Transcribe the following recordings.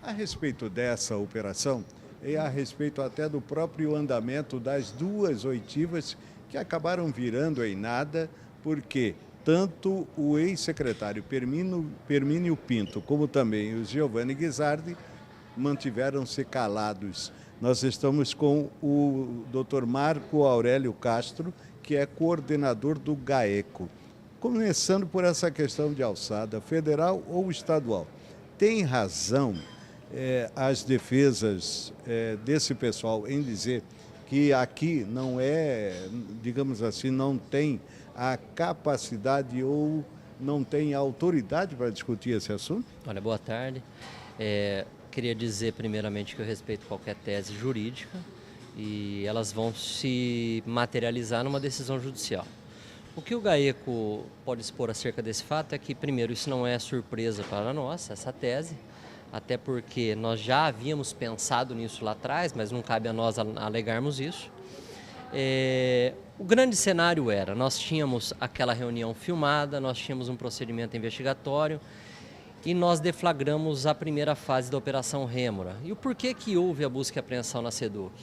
A respeito dessa operação e a respeito até do próprio andamento das duas oitivas que acabaram virando em nada, porque tanto o ex-secretário Permínio Pinto como também o Giovanni Guisardi mantiveram-se calados. Nós estamos com o Dr. Marco Aurélio Castro, que é coordenador do GAECO. Começando por essa questão de alçada, federal ou estadual. Tem razão as defesas desse pessoal em dizer que aqui não é, digamos assim, não tem a capacidade ou não tem a autoridade para discutir esse assunto? Olha, boa tarde. Queria dizer primeiramente que eu respeito qualquer tese jurídica e elas vão se materializar numa decisão judicial. O que o GAECO pode expor acerca desse fato é que, primeiro, isso não é surpresa para nós, essa tese, até porque nós já havíamos pensado nisso lá atrás, mas não cabe a nós alegarmos isso. O grande cenário era, nós tínhamos aquela reunião filmada, nós tínhamos um procedimento investigatório e nós deflagramos a primeira fase da Operação Rêmora. E o porquê que houve a busca e apreensão na SEDUC?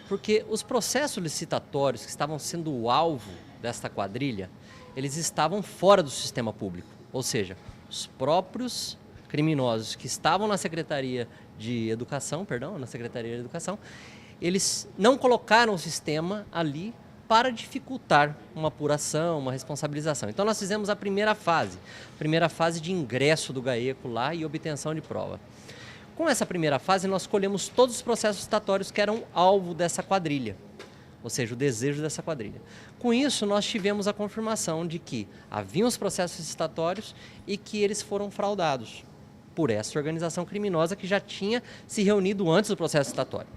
Porque os processos licitatórios que estavam sendo o alvo desta quadrilha, eles estavam fora do sistema público, ou seja, os próprios criminosos que estavam na Secretaria de Educação, eles não colocaram o sistema ali para dificultar uma apuração, uma responsabilização. Então nós fizemos a primeira fase de ingresso do GAECO lá e obtenção de prova. Com essa primeira fase nós colhemos todos os processos licitatórios que eram alvo dessa quadrilha, ou seja, o desejo dessa quadrilha. Com isso nós tivemos a confirmação de que haviam os processos licitatórios e que eles foram fraudados por essa organização criminosa que já tinha se reunido antes do processo licitatório.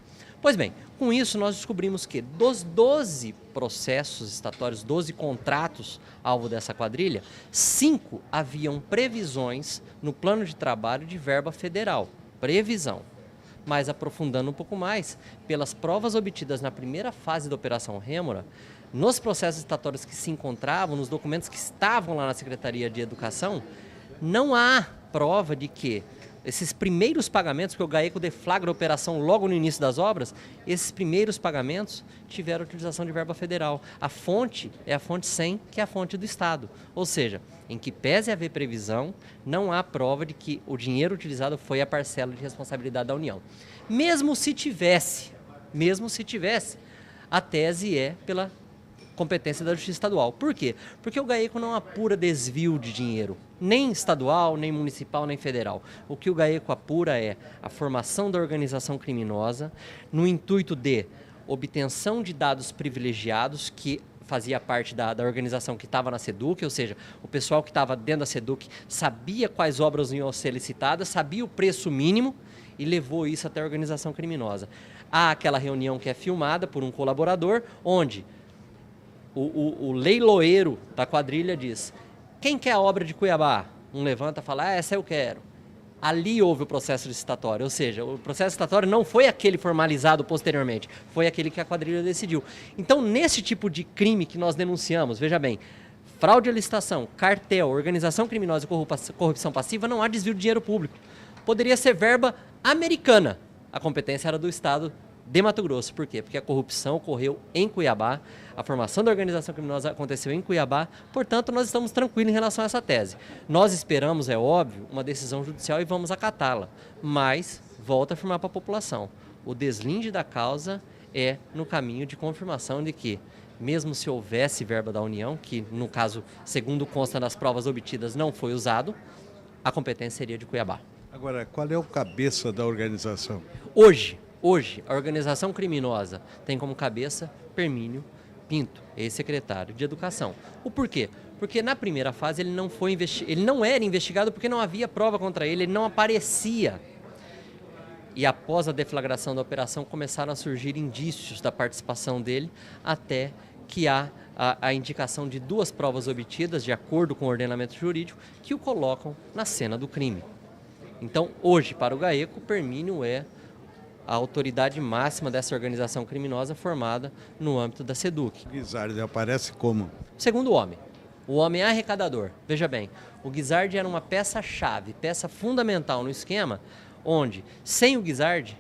Pois bem, com isso nós descobrimos que dos 12 processos licitatórios, 12 contratos alvo dessa quadrilha, 5 haviam previsões no plano de trabalho de verba federal, previsão. Mas aprofundando um pouco mais, pelas provas obtidas na primeira fase da Operação Rêmora, nos processos licitatórios que se encontravam, nos documentos que estavam lá na Secretaria de Educação, não há prova de que esses primeiros pagamentos, que o GAECO deflagra a operação logo no início das obras, esses primeiros pagamentos tiveram utilização de verba federal. A fonte é a fonte 100, que é a fonte do Estado. Ou seja, em que pese haver previsão, não há prova de que o dinheiro utilizado foi a parcela de responsabilidade da União. Mesmo se tivesse, a tese é pela competência da Justiça Estadual. Por quê? Porque o GAECO não apura desvio de dinheiro, nem estadual, nem municipal, nem federal. O que o GAECO apura é a formação da organização criminosa no intuito de obtenção de dados privilegiados que fazia parte da organização que estava na SEDUC, ou seja, o pessoal que estava dentro da SEDUC sabia quais obras iam ser licitadas, sabia o preço mínimo e levou isso até a organização criminosa. Há aquela reunião que é filmada por um colaborador, onde o leiloeiro da quadrilha diz: quem quer a obra de Cuiabá? Um levanta e fala: essa eu quero. Ali houve o processo licitatório, ou seja, o processo licitatório não foi aquele formalizado posteriormente, foi aquele que a quadrilha decidiu. Então, nesse tipo de crime que nós denunciamos, veja bem, fraude à licitação, cartel, organização criminosa e corrupção passiva, não há desvio de dinheiro público. Poderia ser verba americana. A competência era do Estado de Mato Grosso. Por quê? Porque a corrupção ocorreu em Cuiabá, a formação da organização criminosa aconteceu em Cuiabá, portanto, nós estamos tranquilos em relação a essa tese. Nós esperamos, é óbvio, uma decisão judicial e vamos acatá-la, mas volto a afirmar para a população, o deslinde da causa é no caminho de confirmação de que, mesmo se houvesse verba da União, que no caso, segundo consta das provas obtidas, não foi usado, a competência seria de Cuiabá. Agora, qual é o cabeça da organização? Hoje, a organização criminosa tem como cabeça Permínio Pinto, ex-secretário de Educação. O porquê? Porque na primeira fase ele não era investigado porque não havia prova contra ele, ele não aparecia. E após a deflagração da operação começaram a surgir indícios da participação dele, até que há a indicação de 2 provas obtidas, de acordo com o ordenamento jurídico, que o colocam na cena do crime. Então, hoje, para o GAECO, Permínio é a autoridade máxima dessa organização criminosa formada no âmbito da SEDUC. Guisardi aparece como? Segundo homem. O homem é arrecadador. Veja bem, o Guisardi era uma peça-chave, peça fundamental no esquema, onde, sem o Guizardi,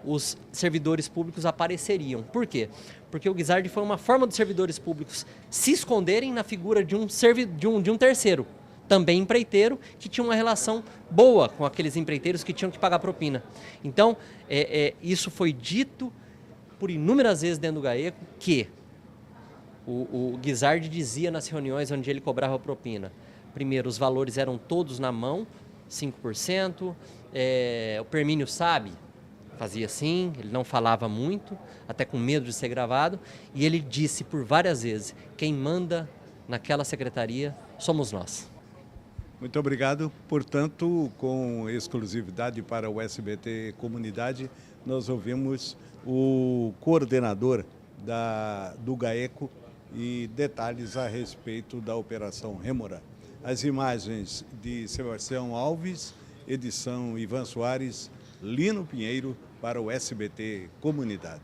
os servidores públicos apareceriam. Por quê? Porque o Guizardi foi uma forma dos servidores públicos se esconderem na figura de um terceiro, também empreiteiro, que tinha uma relação boa com aqueles empreiteiros que tinham que pagar propina. Então, isso foi dito por inúmeras vezes dentro do GAECO, que o Guizardi dizia nas reuniões onde ele cobrava propina. Primeiro, os valores eram todos na mão, 5%, o Permínio sabe, fazia assim, ele não falava muito, até com medo de ser gravado, e ele disse por várias vezes, quem manda naquela secretaria somos nós. Muito obrigado. Portanto, com exclusividade para o SBT Comunidade, nós ouvimos o coordenador do GAECO e detalhes a respeito da Operação Rêmora. As imagens de Sebastião Alves, edição Ivan Soares, Lino Pinheiro para o SBT Comunidade.